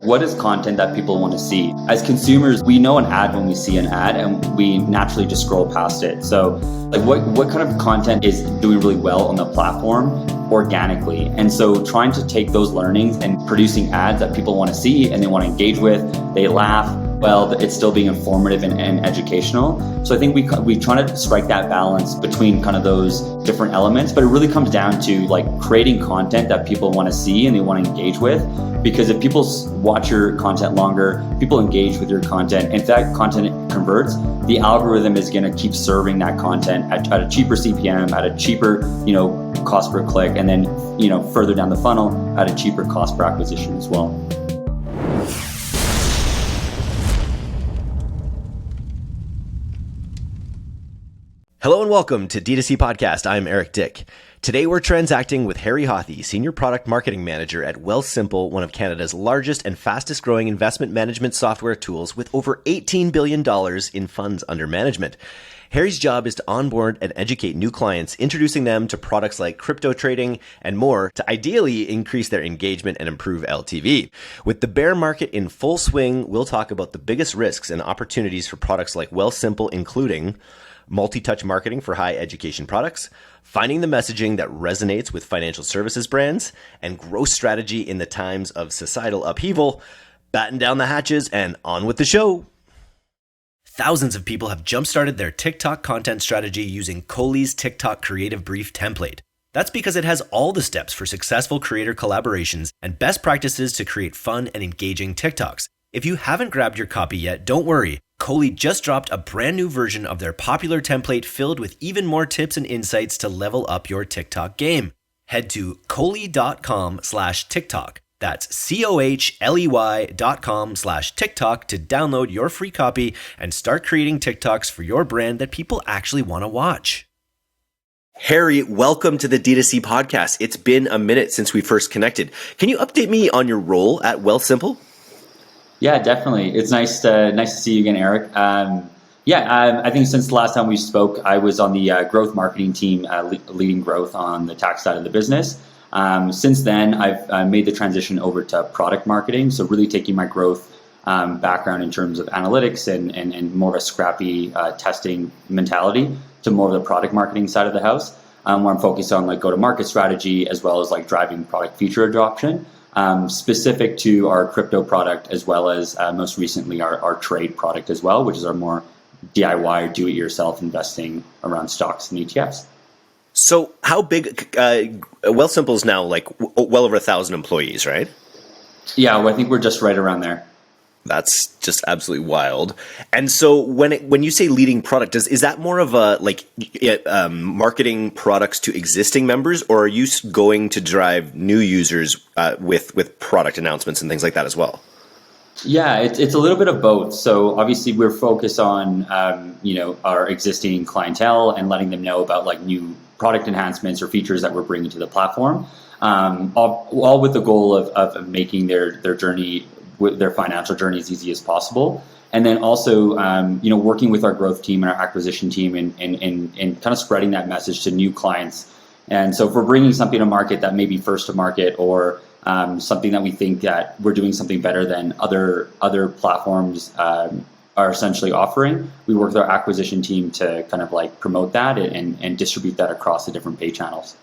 What is content that people want to see? As consumers, we know an ad when we see an ad and we naturally just scroll past it. So like what kind of content is doing really well on the platform organically? And so trying to take those learnings and producing ads that people want to see and they want to engage with, they laugh, well, it's still being informative and educational. So I think we try to strike that balance between kind of those different elements, but it really comes down to like creating content that people want to see and they want to engage with. Because if people watch your content longer, people engage with your content, and if that content converts, the algorithm is going to keep serving that content at a cheaper CPM, at a cheaper, cost per click, and then, further down the funnel at a cheaper cost per acquisition as well. Hello and welcome to D2C Podcast. I'm Eric Dyck. Today we're transacting with Harry Hothi, Senior Product Marketing Manager at Wealthsimple, one of Canada's largest and fastest growing investment management software tools with over $18 billion in funds under management. Harry's job is to onboard and educate new clients, introducing them to products like crypto trading and more to ideally increase their engagement and improve LTV. With the bear market in full swing, we'll talk about the biggest risks and opportunities for products like Wealthsimple, including multi-touch marketing for high education products, finding the messaging that resonates with financial services brands, and growth strategy in the times of societal upheaval. Batten down the hatches and on with the show. Thousands of people have jump-started their TikTok content strategy using Coley's TikTok Creative Brief template. That's because it has all the steps for successful creator collaborations and best practices to create fun and engaging TikToks. If you haven't grabbed your copy yet, don't worry. Coley just dropped a brand new version of their popular template filled with even more tips and insights to level up your TikTok game. Head to coley.com/TikTok. That's COHLEY.com/TikTok to download your free copy and start creating TikToks for your brand that people actually want to watch. Harry, welcome to the D2C Podcast. It's been a minute since we first connected. Can you update me on your role at Wealthsimple? Yeah, definitely. It's nice to see you again, Eric. I think since the last time we spoke, I was on the growth marketing team, leading growth on the tax side of the business. Since then, I've made the transition over to product marketing. So really taking my growth background in terms of analytics and more of a scrappy testing mentality to more of the product marketing side of the house, where I'm focused on like go-to-market strategy as well as like driving product feature adoption. Specific to our crypto product, as well as most recently our trade product as well, which is our more DIY, do-it-yourself investing around stocks and ETFs. So how big, Wealthsimple is now like well over 1,000 employees, right? Yeah, well, I think we're just right around there. That's just absolutely wild. And so when you say leading product, is that more of a marketing products to existing members, or are you going to drive new users with product announcements and things like that as well? Yeah, it's a little bit of both. So obviously we're focused on our existing clientele and letting them know about like new product enhancements or features that we're bringing to the platform, all with the goal of making their journey, their financial journey, as easy as possible. And then also, working with our growth team and our acquisition team and kind of spreading that message to new clients. And so if we're bringing something to market that may be first to market, or something that we think that we're doing something better than other platforms are essentially offering, we work with our acquisition team to kind of like promote that and distribute that across the different pay channels.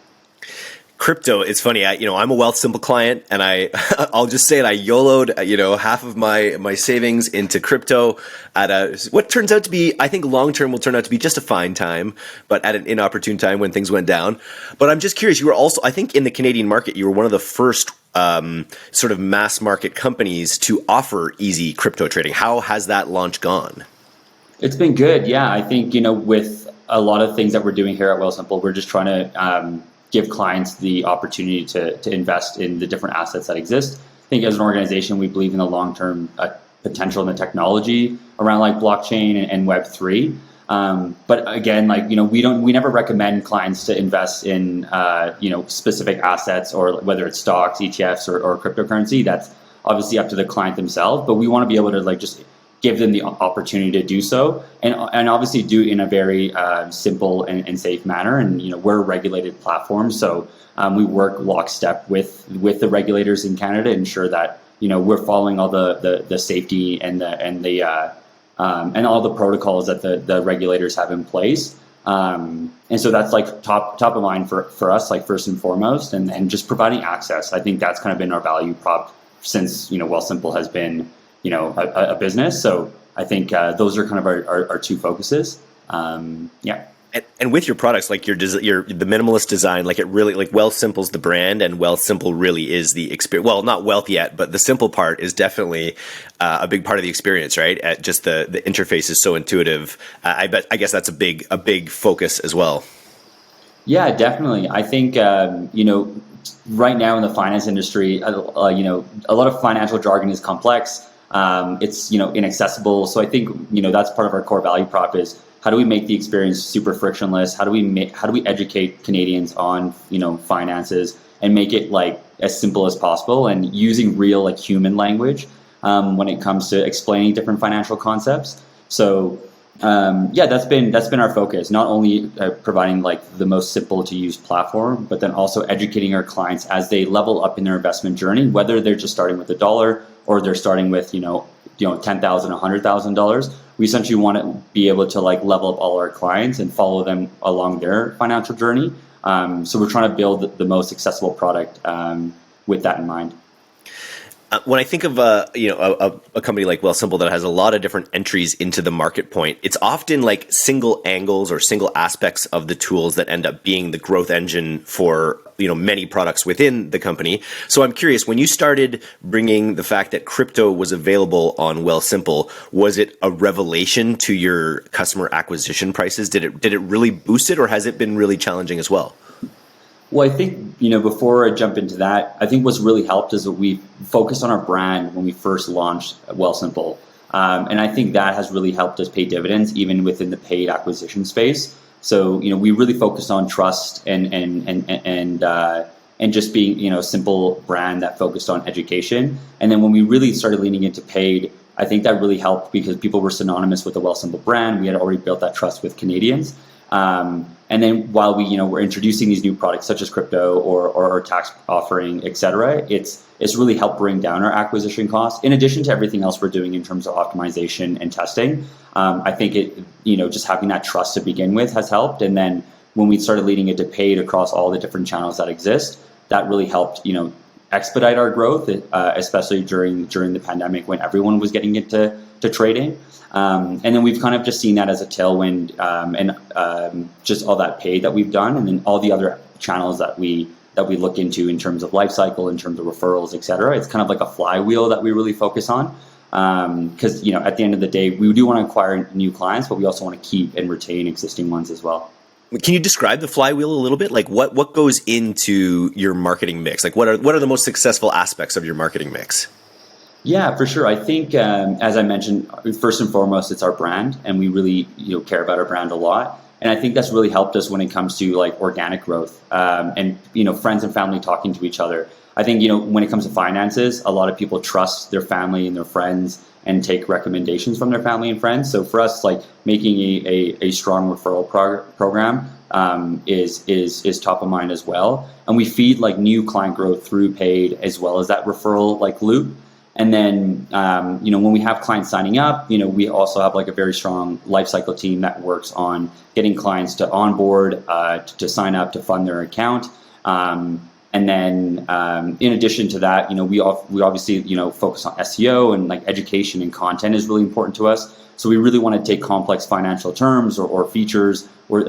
Crypto, it's funny. I'm a Wealthsimple client, and I'll just say it. I YOLO'd, half of my savings into crypto at what turns out to be, I think long term will turn out to be just a fine time, but at an inopportune time when things went down. But I'm just curious. You were also, I think, in the Canadian market, you were one of the first sort of mass market companies to offer easy crypto trading. How has that launch gone? It's been good. Yeah, I think with a lot of things that we're doing here at Wealthsimple, we're just trying to give clients the opportunity to invest in the different assets that exist. I think as an organization, we believe in the long-term potential in the technology around like blockchain and Web3. But again, we never recommend clients to invest in specific assets, or whether it's stocks, ETFs, or cryptocurrency. That's obviously up to the client themselves. But we want to be able to just give them the opportunity to do so, and obviously do it in a very simple and safe manner. And we're a regulated platform, so we work lockstep with the regulators in Canada to ensure that we're following all the safety and all the protocols that the regulators have in place. And so that's like top of mind for us, like first and foremost, and just providing access. I think that's kind of been our value prop since, Wealthsimple has been, a business. So I think those are kind of our two focuses. Yeah. And with your products, like the minimalist design, like it really, like Wealthsimple's the brand, and Wealthsimple really is the experience. Well, not wealth yet, but the simple part is definitely a big part of the experience, right? Just the interface is so intuitive. I guess that's a big focus as well. Yeah, definitely. I think right now in the finance industry, a lot of financial jargon is complex. It's inaccessible. So I think that's part of our core value prop is, how do we make the experience super frictionless? How do we educate Canadians on finances and make it like as simple as possible, and using real like human language when it comes to explaining different financial concepts. So that's been our focus. Not only providing like the most simple to use platform, but then also educating our clients as they level up in their investment journey, whether they're just starting with $1 or they're starting with $10,000, $100,000. We essentially want to be able to like level up all our clients and follow them along their financial journey. So we're trying to build the most accessible product with that in mind. When I think of a company like Wealthsimple that has a lot of different entries into the market point, it's often like single angles or single aspects of the tools that end up being the growth engine for many products within the company. So I'm curious, when you started bringing the fact that crypto was available on Wealthsimple, was it a revelation to your customer acquisition prices? Did it really boost it, or has it been really challenging as well? Well, I think, before I jump into that, I think what's really helped is that we focused on our brand when we first launched Wealthsimple. And I think that has really helped us pay dividends even within the paid acquisition space. So, we really focused on trust and just being, a simple brand that focused on education. And then when we really started leaning into paid, I think that really helped because people were synonymous with the Wealthsimple brand. We had already built that trust with Canadians. And then while we, we're introducing these new products such as crypto or our tax offering, et cetera, it's really helped bring down our acquisition costs. In addition to everything else we're doing in terms of optimization and testing, I think just having that trust to begin with has helped. And then when we started leading into paid across all the different channels that exist, that really helped, expedite our growth, especially during the pandemic when everyone was getting into trading. And then we've kind of just seen that as a tailwind, and just all that paid that we've done, and then all the other channels that we look into in terms of life cycle, in terms of referrals, et cetera. It's kind of like a flywheel that we really focus on, because at the end of the day, we do want to acquire new clients, but we also want to keep and retain existing ones as well. Can you describe the flywheel a little bit? Like what goes into your marketing mix? Like what are the most successful aspects of your marketing mix? Yeah, for sure. I think, as I mentioned, first and foremost, it's our brand, and we really, care about our brand a lot. And I think that's really helped us when it comes to like organic growth, and friends and family talking to each other. I think when it comes to finances, a lot of people trust their family and their friends and take recommendations from their family and friends. So for us, like making a strong referral program is top of mind as well. And we feed like new client growth through paid as well as that referral like loop. And then, when we have clients signing up, we also have like a very strong lifecycle team that works on getting clients to onboard, to sign up, to fund their account. And then, in addition to that, we obviously, focus on SEO, and like education and content is really important to us. So we really want to take complex financial terms or features or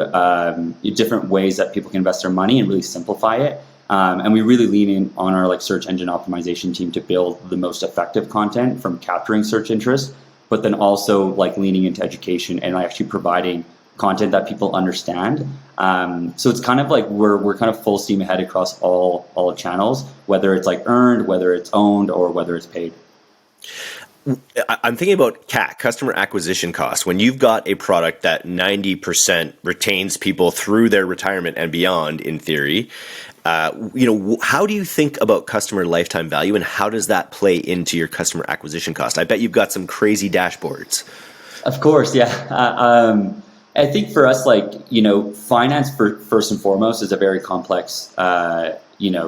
different ways that people can invest their money and really simplify it. And we really lean in on our like search engine optimization team to build the most effective content from capturing search interest, but then also like leaning into education and actually providing content that people understand. So it's kind of like we're kind of full steam ahead across all channels, whether it's like earned, whether it's owned, or whether it's paid. I'm thinking about CAC, customer acquisition cost. When you've got a product that 90% retains people through their retirement and beyond, in theory, how do you think about customer lifetime value, and how does that play into your customer acquisition cost? I bet you've got some crazy dashboards. Of course, yeah. I think for us, like, finance first and foremost is a very complex,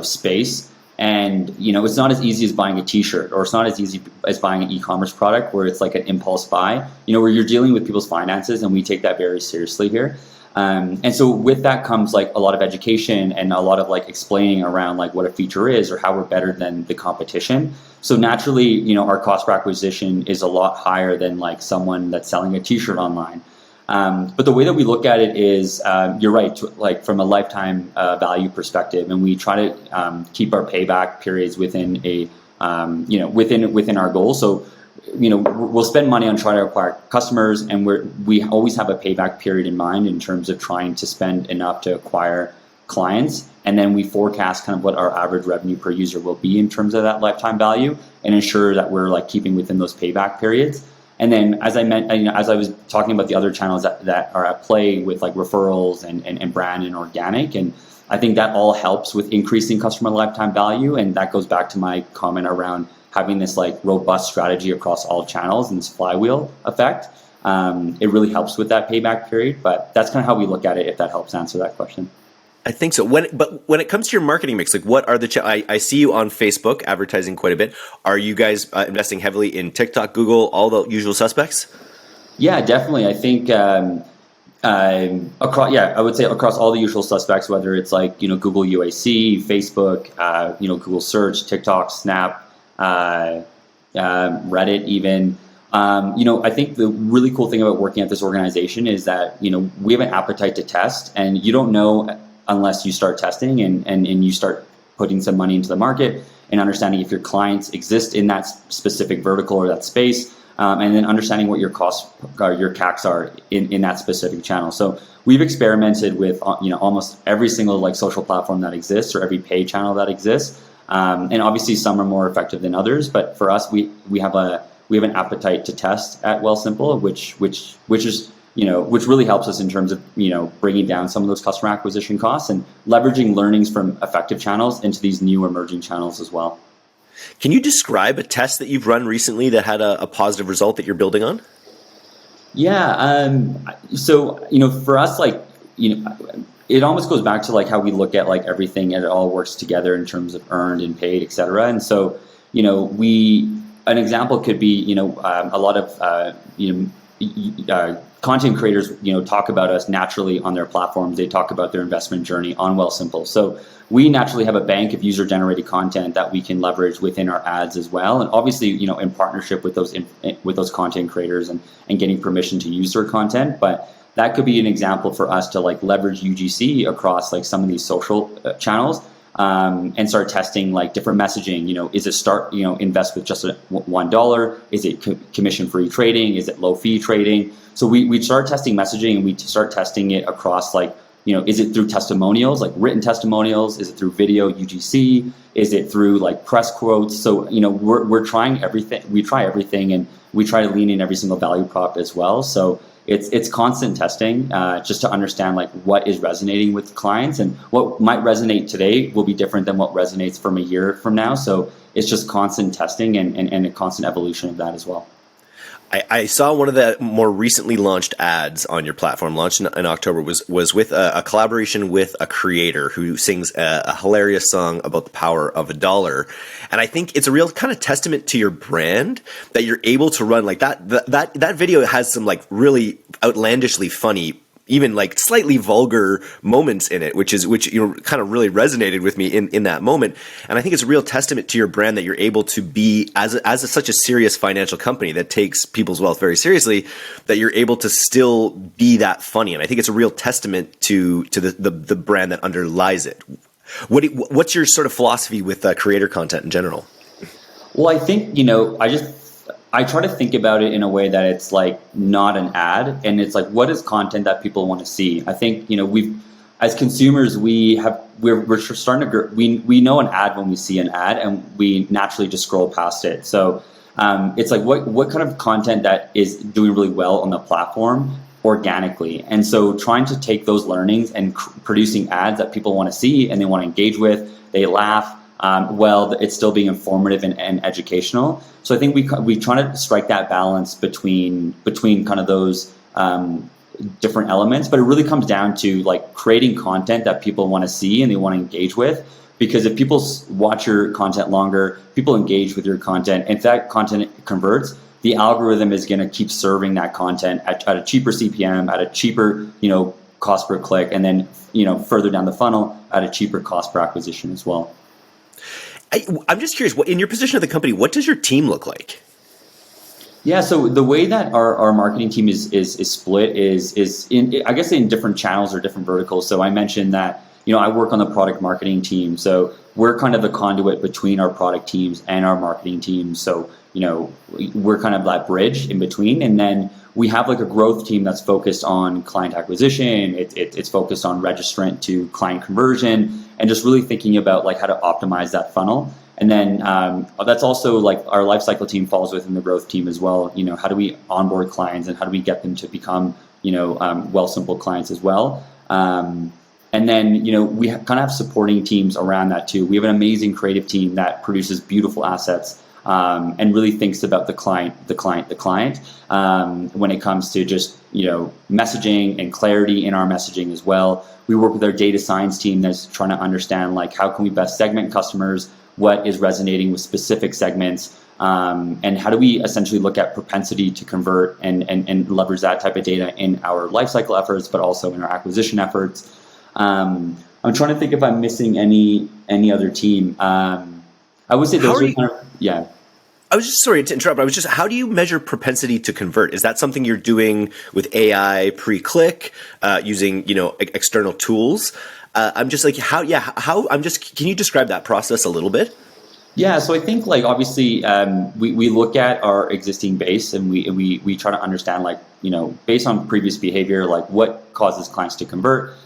space. And it's not as easy as buying a t-shirt, or it's not as easy as buying an e-commerce product where it's like an impulse buy, where you're dealing with people's finances, and we take that very seriously here. And so with that comes like a lot of education and a lot of like explaining around like what a feature is or how we're better than the competition. So naturally, our cost per acquisition is a lot higher than like someone that's selling a t-shirt online. But the way that we look at it is, you're right, like from a lifetime value perspective, and we try to keep our payback periods within within our goals. So, we'll spend money on trying to acquire customers, and we always have a payback period in mind in terms of trying to spend enough to acquire clients, and then we forecast kind of what our average revenue per user will be in terms of that lifetime value, and ensure that we're like keeping within those payback periods. And then, as I was talking about the other channels that are at play with like referrals and brand and organic, and I think that all helps with increasing customer lifetime value. And that goes back to my comment around having this like robust strategy across all channels and this flywheel effect. It really helps with that payback period. But that's kind of how we look at it, if that helps answer that question. I think so. But when it comes to your marketing mix, like what are the I see you on Facebook advertising quite a bit. Are you guys investing heavily in TikTok, Google, all the usual suspects? Yeah, definitely. I think I would say across all the usual suspects, whether it's like Google UAC, Facebook, Google Search, TikTok, Snap, Reddit, even. I think the really cool thing about working at this organization is that we have an appetite to test, and you don't know unless you start testing and you start putting some money into the market and understanding if your clients exist in that specific vertical or that space, and then understanding what your costs or your CACs are in that specific channel. So we've experimented with almost every single like social platform that exists, or every paid channel that exists, and obviously some are more effective than others. But for us, we have an appetite to test at Wealthsimple, which really helps us in terms of bringing down some of those customer acquisition costs and leveraging learnings from effective channels into these new emerging channels as well. Can you describe a test that you've run recently that had a positive result that you're building on? Yeah. So for us, like it almost goes back to like how we look at like everything, and it all works together in terms of earned and paid, et cetera. And so an example could be a lot of content creators talk about us naturally on their platforms. They talk about their investment journey on Wealthsimple. So we naturally have a bank of user generated content that we can leverage within our ads as well, and obviously in partnership with those content creators and getting permission to use their content. But that could be an example for us to like leverage UGC across like some of these social channels, and start testing like different messaging. Is it invest with just $1? Is it commission free trading? Is it low fee trading? So we start testing messaging, and we start testing it across like, is it through testimonials, like written testimonials? Is it through video UGC? Is it through like press quotes? So, we're trying everything. We try everything, and we try to lean in every single value prop as well. So it's constant testing, just to understand like what is resonating with clients, and what might resonate today will be different than what resonates from a year from now. So it's just constant testing and a constant evolution of that as well. I saw one of the more recently launched ads on your platform, launched in October, was with a collaboration with a creator who sings a hilarious song about the power of $1. And I think it's a real kind of testament to your brand that you're able to run like that. That video has some like really outlandishly funny, even like slightly vulgar moments in it, which kind of really resonated with me in that moment. And I think it's a real testament to your brand that you're able to be such a serious financial company that takes people's wealth very seriously, that you're able to still be that funny. And I think it's a real testament to the brand that underlies it. What's your sort of philosophy with creator content in general? Well, I think, I try to think about it in a way that it's like not an ad, and it's like, what is content that people want to see? I think, as consumers, we're starting to, we know an ad when we see an ad, and we naturally just scroll past it. So it's like, what kind of content that is doing really well on the platform organically? And so trying to take those learnings and producing ads that people want to see and they want to engage with, they laugh, it's still being informative and educational. So I think we try to strike that balance between kind of those different elements, but it really comes down to like creating content that people want to see and they want to engage with, because if people watch your content longer, people engage with your content, and if that content converts, the algorithm is going to keep serving that content at a cheaper CPM, at a cheaper, cost per click, and then, further down the funnel at a cheaper cost per acquisition as well. I'm just curious, in your position of the company, what does your team look like? Yeah, so the way that our marketing team is split is in, I guess, in different channels or different verticals. So I mentioned that, I work on the product marketing team. So we're kind of the conduit between our product teams and our marketing teams. So, we're kind of that bridge in between. And then we have like a growth team that's focused on client acquisition. It's focused on registrant to client conversion, and just really thinking about like how to optimize that funnel. And then that's also like our lifecycle team falls within the growth team as well. How do we onboard clients and how do we get them to become, Wealthsimple clients as well? And then, we kind of have supporting teams around that too. We have an amazing creative team that produces beautiful assets and really thinks about the client when it comes to just, messaging and clarity in our messaging as well. We work with our data science team that's trying to understand like how can we best segment customers, what is resonating with specific segments, and how do we essentially look at propensity to convert and leverage that type of data in our lifecycle efforts, but also in our acquisition efforts. I'm trying to think if I'm missing any other team. I would say those are kind of, yeah. I was just sorry to interrupt. How do you measure propensity to convert? Is that something you're doing with AI pre-click, using, external tools? I'm just like, can you describe that process a little bit? Yeah, so I think like obviously we look at our existing base and we try to understand like, based on previous behavior, like what causes clients to convert,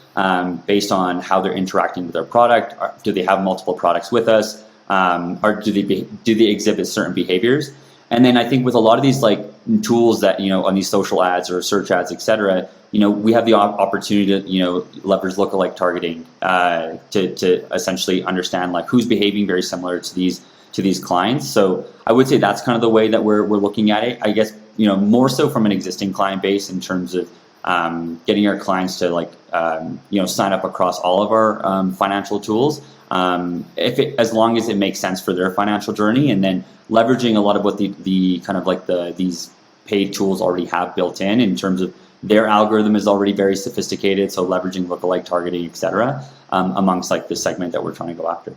based on how they're interacting with our product. Do they have multiple products with us? Or do they exhibit certain behaviors? And then I think with a lot of these like tools that, on these social ads or search ads, et cetera, we have the opportunity to, leverage lookalike targeting to essentially understand like who's behaving very similar to these clients. So I would say that's kind of the way that we're looking at it. I guess, more so from an existing client base in terms of getting our clients to like, sign up across all of our financial tools. As long as it makes sense for their financial journey, and then leveraging a lot of what the kind of like these paid tools already have built in terms of their algorithm is already very sophisticated. So leveraging lookalike targeting, et cetera, amongst like the segment that we're trying to go after.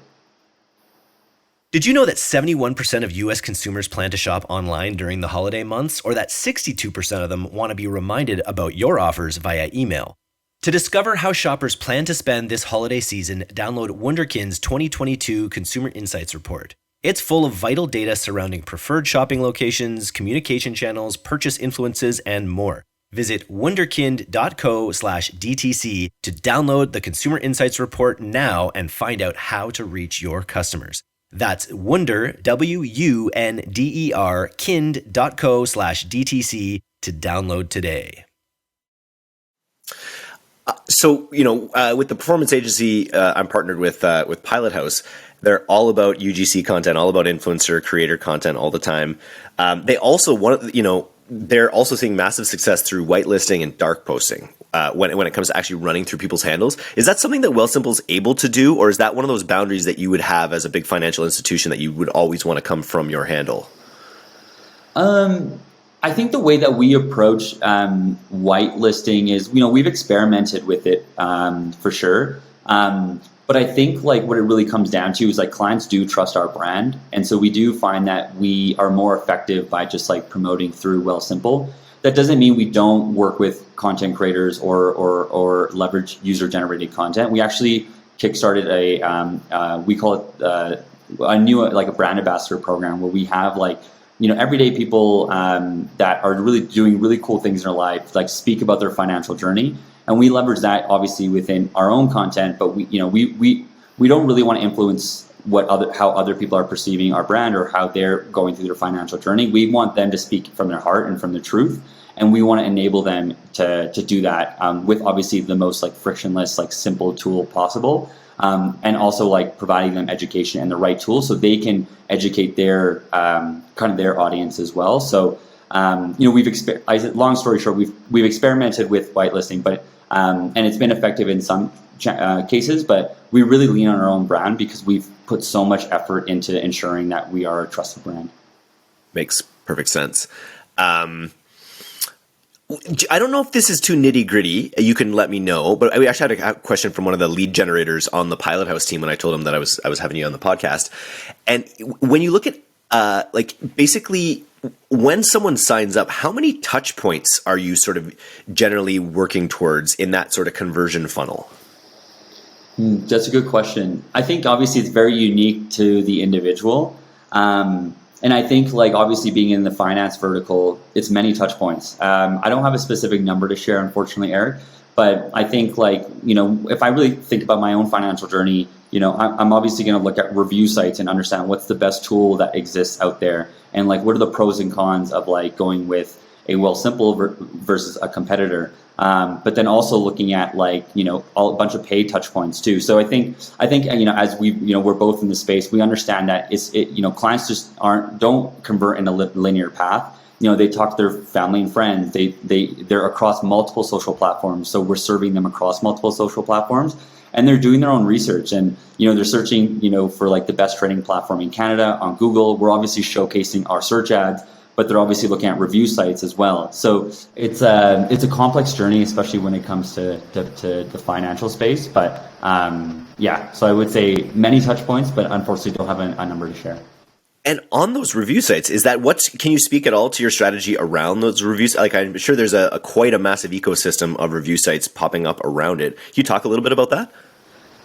Did you know that 71% of US consumers plan to shop online during the holiday months, or that 62% of them want to be reminded about your offers via email? To discover how shoppers plan to spend this holiday season, download Wunderkind's 2022 Consumer Insights Report. It's full of vital data surrounding preferred shopping locations, communication channels, purchase influences, and more. Visit wunderkind.co/DTC to download the Consumer Insights Report now and find out how to reach your customers. That's Wunder, WUNDER, kind.co/DTC to download today. So, with the performance agency I'm partnered with Pilot House, they're all about UGC content, all about influencer creator content all the time. They also they're also seeing massive success through whitelisting and dark posting when it comes to actually running through people's handles. Is that something that Wealthsimple is able to do, or is that one of those boundaries that you would have as a big financial institution that you would always want to come from your handle? I think the way that we approach whitelisting is, we've experimented with it for sure. But I think like what it really comes down to is like clients do trust our brand. And so we do find that we are more effective by just like promoting through Wealthsimple. That doesn't mean we don't work with content creators or leverage user generated content. We actually kickstarted we call it a new like a brand ambassador program where we have like, everyday people that are really doing really cool things in their life, like speak about their financial journey. And we leverage that obviously within our own content, but we don't really want to influence how other people are perceiving our brand or how they're going through their financial journey. We want them to speak from their heart and from the truth. And we want to enable them to do that with obviously the most like frictionless, like simple tool possible. And also like providing them education and the right tools so they can educate their kind of their audience as well. So long story short, we've experimented with whitelisting, but and it's been effective in some cases, but we really lean on our own brand because we've put so much effort into ensuring that we are a trusted brand. Makes perfect sense. I don't know if this is too nitty gritty. You can let me know. But we actually had a question from one of the lead generators on the Pilot House team when I told him that I was having you on the podcast. And when you look at basically when someone signs up, how many touch points are you sort of generally working towards in that sort of conversion funnel? That's a good question. I think obviously it's very unique to the individual. And I think obviously being in the finance vertical, it's many touch points. I don't have a specific number to share, unfortunately, Eric, but I think if I really think about my own financial journey, I'm obviously going to look at review sites and understand what's the best tool that exists out there. And what are the pros and cons of going with a Wealthsimple versus a competitor. But then also looking at a bunch of paid touch points too. So I think as we're both in the space, we understand that clients just don't convert in a linear path. They talk to their family and friends. They're across multiple social platforms. So we're serving them across multiple social platforms, and they're doing their own research, and they're searching for the best trading platform in Canada on Google. We're obviously showcasing our search ads, but they're obviously looking at review sites as well. So it's a complex journey, especially when it comes to the financial space. But so I would say many touch points, but unfortunately don't have a number to share. And on those review sites, can you speak at all to your strategy around those reviews? I'm sure there's quite a massive ecosystem of review sites popping up around it. Can you talk a little bit about that?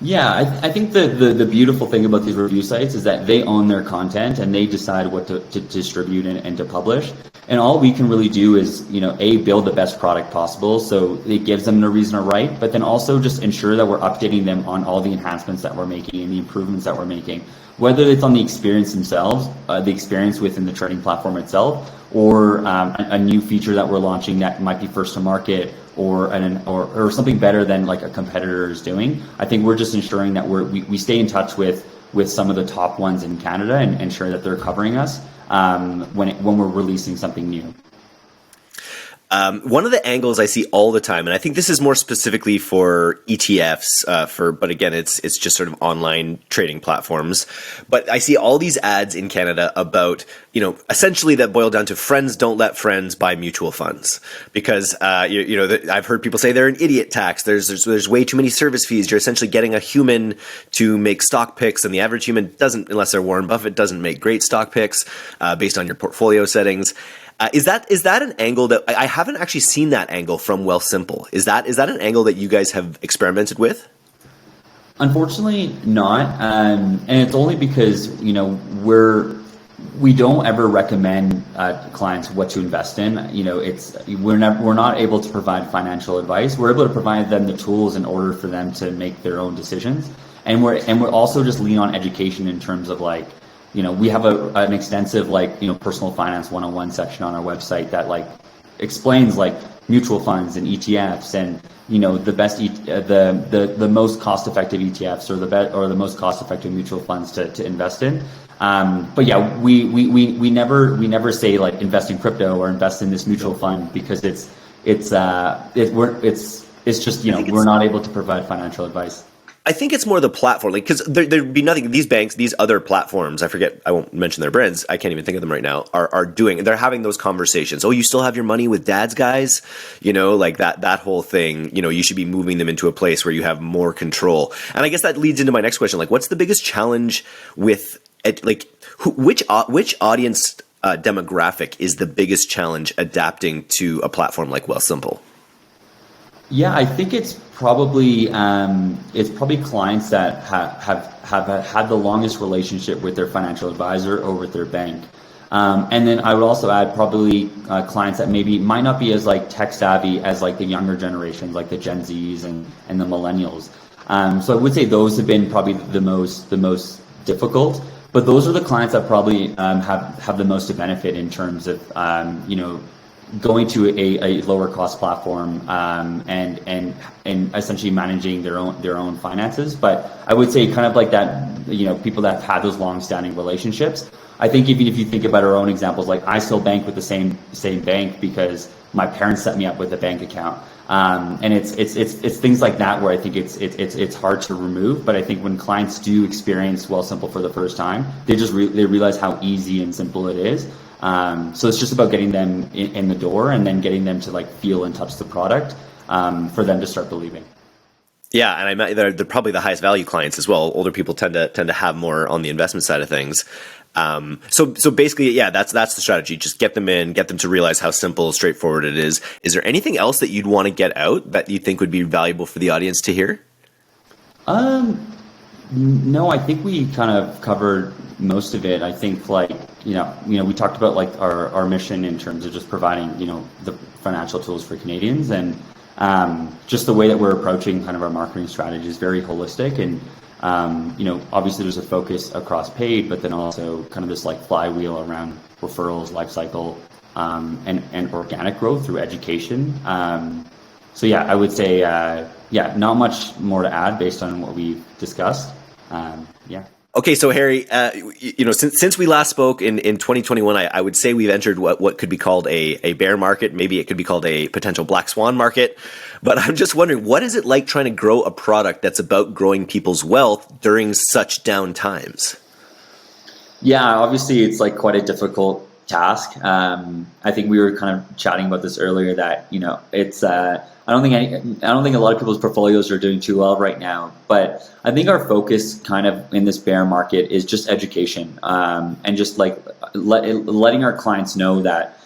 Yeah, I think the beautiful thing about these review sites is that they own their content and they decide what to distribute and to publish. And all we can really do is, build the best product possible. So it gives them no reason to write, but then also just ensure that we're updating them on all the enhancements that we're making and the improvements that we're making, whether it's on the experience themselves, the experience within the trading platform itself, or a new feature that we're launching that might be first to market, or something better than a competitor is doing. I think we're just ensuring that we stay in touch with some of the top ones in Canada and ensure that they're covering us when we're releasing something new. One of the angles I see all the time, and I think this is more specifically for ETFs, but again, it's just sort of online trading platforms. But I see all these ads in Canada about, essentially that boil down to friends don't let friends buy mutual funds because, I've heard people say they're an idiot tax. There's way too many service fees. You're essentially getting a human to make stock picks, and the average human doesn't, unless they're Warren Buffett, doesn't make great stock picks based on your portfolio settings. Is that an angle that I haven't actually seen that angle from Wealthsimple? Is that an angle that you guys have experimented with? Unfortunately, not, and it's only because we don't ever recommend clients what to invest in. We're not able to provide financial advice. We're able to provide them the tools in order for them to make their own decisions, and we're also just lean on education in terms of we have an extensive personal finance 101 section on our website that explains mutual funds and ETFs and the best the most cost effective ETFs or the most cost effective mutual funds to invest in. But yeah, we never say invest in crypto or invest in this mutual fund because it's just we're not able to provide financial advice. I think it's more the platform, because there'd be nothing. These banks, these other platforms, I won't mention their brands. I can't even think of them right now. They're having those conversations. Oh, you still have your money with Dad's guys, that whole thing. You should be moving them into a place where you have more control. And I guess that leads into my next question. What's the biggest challenge with which audience demographic is the bigged challenge adapting to a platform like Wealthsimple? Yeah, I think it's probably clients that have had the longest relationship with their financial advisor or with their bank. And then I would also add probably clients that maybe might not be as tech savvy as the younger generations, like the Gen Zs and the millennials. So I would say those have been probably the most difficult. But those are the clients that probably have the most to benefit in terms of going to a lower cost platform and essentially managing their own finances. But I would say kind of that, people that have had those long-standing relationships. I think even if you think about our own examples, I still bank with the same bank because my parents set me up with a bank account. And it's things like that where I think it's hard to remove. But I think when clients do experience Wealthsimple for the first time, they realize how easy and simple it is. So it's just about getting them in the door and then getting them to like feel and touch the product for them to start believing. Yeah, and they're probably the highest value clients as well. Older people tend to have more on the investment side of things. So basically, yeah, that's the strategy. Just get them in, get them to realize how simple, straightforward it is. Is there anything else that you'd want to get out that you think would be valuable for the audience to hear? No, I think we kind of covered most of it. I think we talked about like our mission in terms of just providing, the financial tools for Canadians, and just the way that we're approaching kind of our marketing strategy is very holistic. And obviously there's a focus across paid, but then also kind of this like flywheel around referrals, life cycle, and organic growth through education. So yeah, I would say, not much more to add based on what we've discussed. Yeah. Okay, so Harry, since we last spoke in 2021, I would say we've entered what could be called a bear market. Maybe it could be called a potential black swan market. But I'm just wondering, what is it like trying to grow a product that's about growing people's wealth during such down times? Yeah, obviously it's like quite a difficult task. I think we were kind of chatting about this earlier that, it's I don't think a lot of people's portfolios are doing too well right now, but I think our focus kind of in this bear market is just education, and just like letting our clients know that,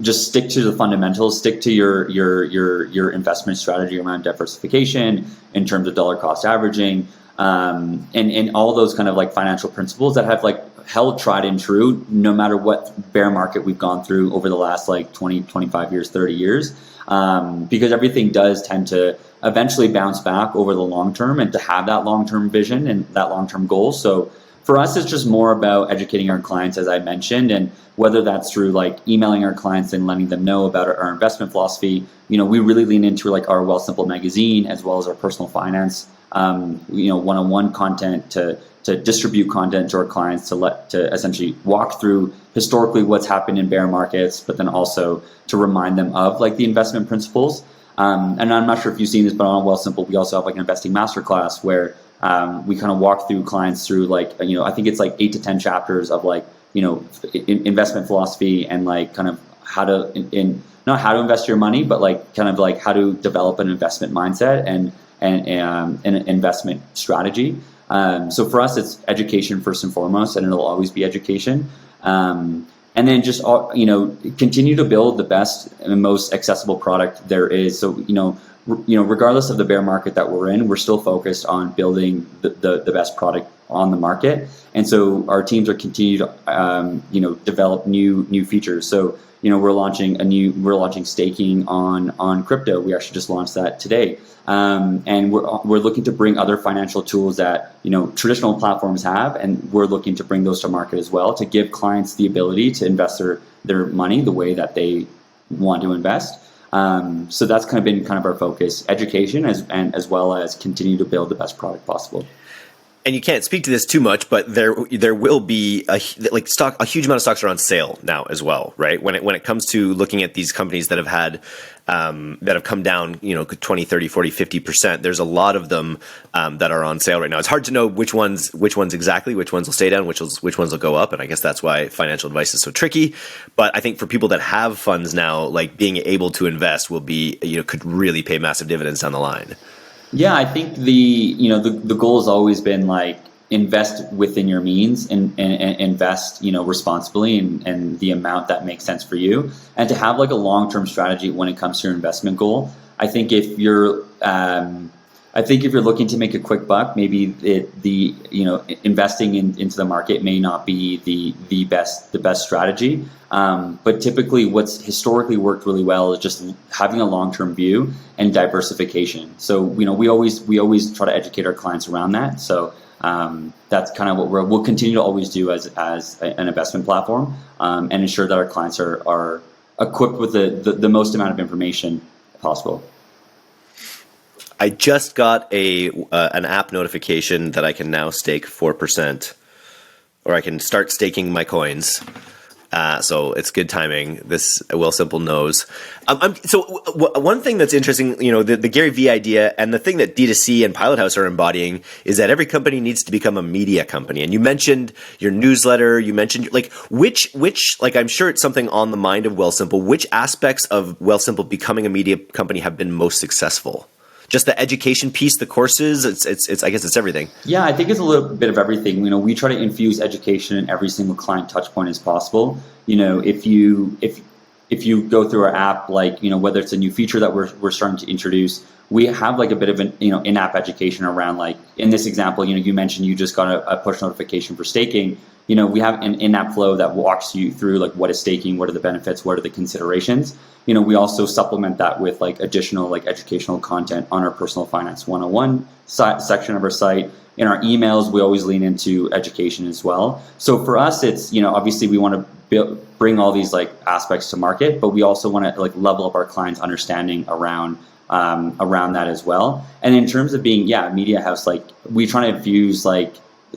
just stick to the fundamentals, stick to your investment strategy around diversification in terms of dollar cost averaging, and all those kind of like financial principles that have like held tried and true no matter what bear market we've gone through over the last like 20, 25 years, 30 years. Because everything does tend to eventually bounce back over the long term, and to have that long-term vision and that long-term goal. So for us, it's just more about educating our clients, as I mentioned, and whether that's through like emailing our clients and letting them know about our investment philosophy. We really lean into like our Wealthsimple magazine, as well as our personal finance, one-on-one content to distribute content to our clients to essentially walk through historically what's happened in bear markets, but then also to remind them of like the investment principles. And I'm not sure if you've seen this, but on Wealthsimple, we also have like an investing masterclass where we kind of walk through clients through like, I think it's like 8 to 10 chapters of like, investment philosophy and like kind of how to, not how to invest your money, but like kind of like how to develop an investment mindset and an investment strategy. So for us, it's education first and foremost, and it'll always be education. And then just, continue to build the best and most accessible product there is. So, regardless of the bear market that we're in, we're still focused on building the best product on the market. And so our teams are continuing to, develop new features. So, we're launching staking on crypto. We actually just launched that today. And we're looking to bring other financial tools that, traditional platforms have, and we're looking to bring those to market as well, to give clients the ability to invest their money the way that they want to invest. So that's kind of been kind of our focus, education as well as continue to build the best product possible. And you can't speak to this too much, but there will be a huge amount of stocks are on sale now as well, right? When it comes to looking at these companies that have had that have come down, 20, 30, 40, 50%, there's a lot of them that are on sale right now. It's hard to know which ones exactly, which ones will stay down, which ones will go up, and I guess that's why financial advice is so tricky. But I think for people that have funds now, like being able to invest will be, could really pay massive dividends down the line. Yeah, I think the goal has always been like invest within your means and invest, responsibly and the amount that makes sense for you, and to have like a long-term strategy when it comes to your investment goal. I think if you're looking to make a quick buck, maybe investing into the market may not be the best strategy. But typically what's historically worked really well is just having a long-term view and diversification. So, we always try to educate our clients around that. So, that's kind of what we'll continue to always do as an investment platform, and ensure that our clients are equipped with the most amount of information possible. I just got an app notification that I can now stake 4%, or I can start staking my coins. So it's good timing. This Wealthsimple knows. One thing that's interesting, the Gary Vee idea and the thing that D2C and Pilot House are embodying is that every company needs to become a media company. And you mentioned your newsletter. You mentioned which I'm sure it's something on the mind of Wealthsimple. Which aspects of Wealthsimple becoming a media company have been most successful? Just the education piece, the courses, it's I guess it's everything. Yeah, I think it's a little bit of everything. We try to infuse education in every single client touch point as possible. If you go through our app, whether it's a new feature that we're starting to introduce, we have a bit of an in-app education around, in this example, you mentioned you just got a push notification for staking. We have an in-app flow that walks you through what is staking, what are the benefits, what are the considerations. We also supplement that with additional educational content on our personal finance 101 section of our site. In our emails, we always lean into education as well. So for us, it's, obviously we want to bring all these aspects to market, but we also want to level up our clients' understanding around that as well. And in terms of being, a media house, we try to infuse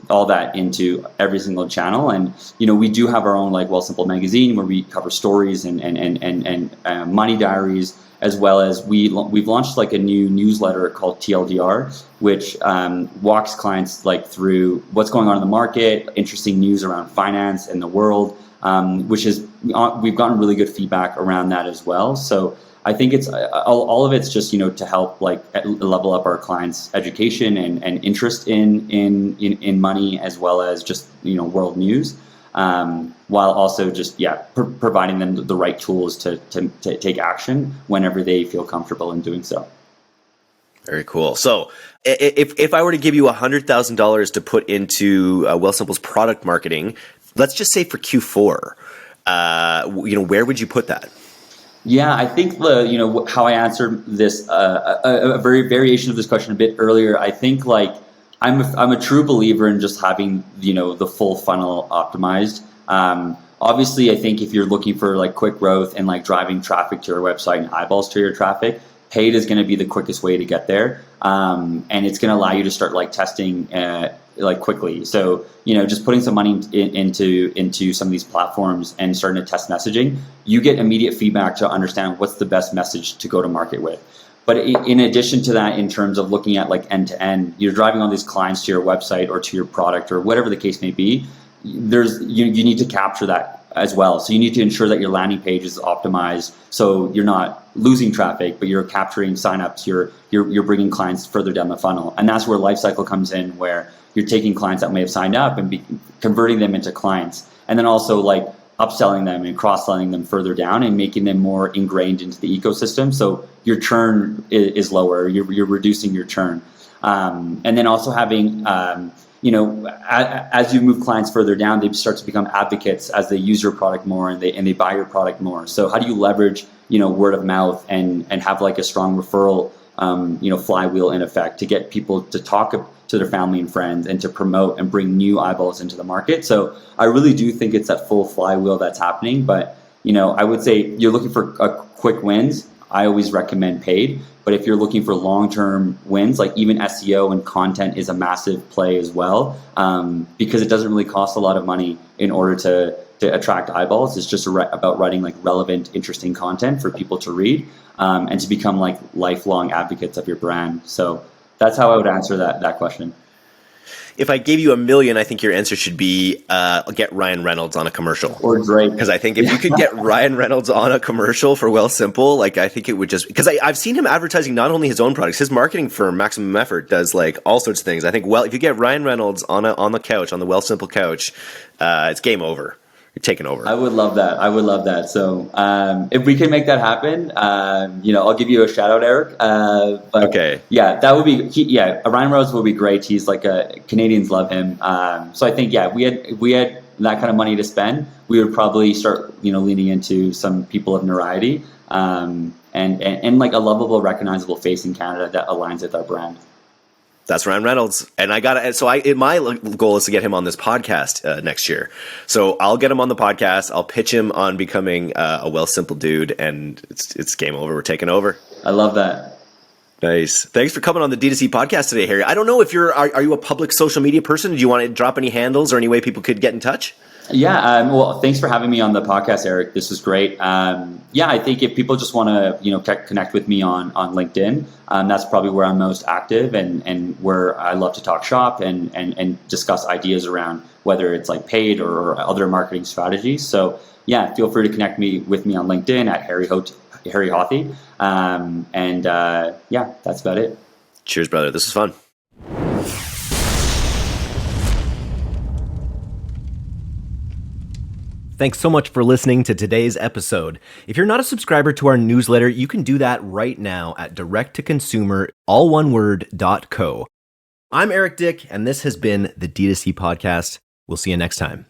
all that into every single channel. And, we do have our own Wealthsimple magazine where we cover stories and money diaries, as well as we've launched a new newsletter called TLDR, which walks clients through what's going on in the market, interesting news around finance and the world, which is, we've gotten really good feedback around that as well. So I think it's all of it's just to help level up our clients' education and interest in money, as well as just world news, while also just providing them the right tools to take action whenever they feel comfortable in doing so. Very cool. So if I were to give you $100,000 to put into Wealthsimple's product marketing, let's just say for Q4, where would you put that? Yeah, I think how I answered this a very variation of this question a bit earlier. I think I'm a true believer in just having the full funnel optimized. Obviously, I think if you're looking for quick growth and driving traffic to your website and eyeballs to your traffic, paid is going to be the quickest way to get there, and it's going to allow you to start testing quickly. So just putting some money into some of these platforms and starting to test messaging, you get immediate feedback to understand what's the best message to go to market with. But in addition to that, in terms of looking at end to end, you're driving all these clients to your website or to your product or whatever the case may be. You need to capture that as well. So you need to ensure that your landing page is optimized so you're not losing traffic, but you're capturing signups. You're bringing clients further down the funnel, and that's where lifecycle comes in, where you're taking clients that may have signed up and converting them into clients, and then also upselling them and cross-selling them further down and making them more ingrained into the ecosystem. So your churn is lower. You're reducing your churn, and then also having as you move clients further down, they start to become advocates as they use your product more and they buy your product more. So how do you leverage word of mouth and have a strong referral flywheel in effect to get people to talk to their family and friends and to promote and bring new eyeballs into the market? So I really do think it's that full flywheel that's happening. But I would say you're looking for quick wins, I always recommend paid. But if you're looking for long-term wins, even SEO and content is a massive play as well, because it doesn't really cost a lot of money in order to attract eyeballs. It's just about writing relevant, interesting content for people to read, and to become lifelong advocates of your brand. So that's how I would answer that question. If I gave you $1 million, I think your answer should be get Ryan Reynolds on a commercial. Or Drake. Because I think if you could get Ryan Reynolds on a commercial for Wealthsimple, I think it would just, because I've seen him advertising not only his own products, his marketing firm, Maximum Effort, does all sorts of things. I think, if you get Ryan Reynolds on the couch, on the Wealthsimple couch, it's game over. You're taking over. I would love that. So if we can make that happen, I'll give you a shout out, Eric. But okay. Yeah, that would be. Ryan Reynolds would be great. He's Canadians love him. So I think we had that kind of money to spend, we would probably start leaning into some people of notoriety, and a lovable, recognizable face in Canada that aligns with our brand. That's Ryan Reynolds, and my goal is to get him on this podcast next year. So I'll get him on the podcast. I'll pitch him on becoming a Wealthsimple dude, and it's game over. We're taking over. I love that. Nice. Thanks for coming on the D2C podcast today, Harry. I don't know if are you a public social media person? Do you want to drop any handles or any way people could get in touch? Well, thanks for having me on the podcast, Eric. This is great. I think if people just want to, connect with me on LinkedIn, that's probably where I'm most active and where I love to talk shop and discuss ideas around whether it's like paid or other marketing strategies. So yeah, feel free to connect with me on LinkedIn at Harry Hothi. That's about it. Cheers, brother. This is fun. Thanks so much for listening to today's episode. If you're not a subscriber to our newsletter, you can do that right now at directtoconsumer, all one word, .co. I'm Eric Dyck, and this has been the D2C Podcast. We'll see you next time.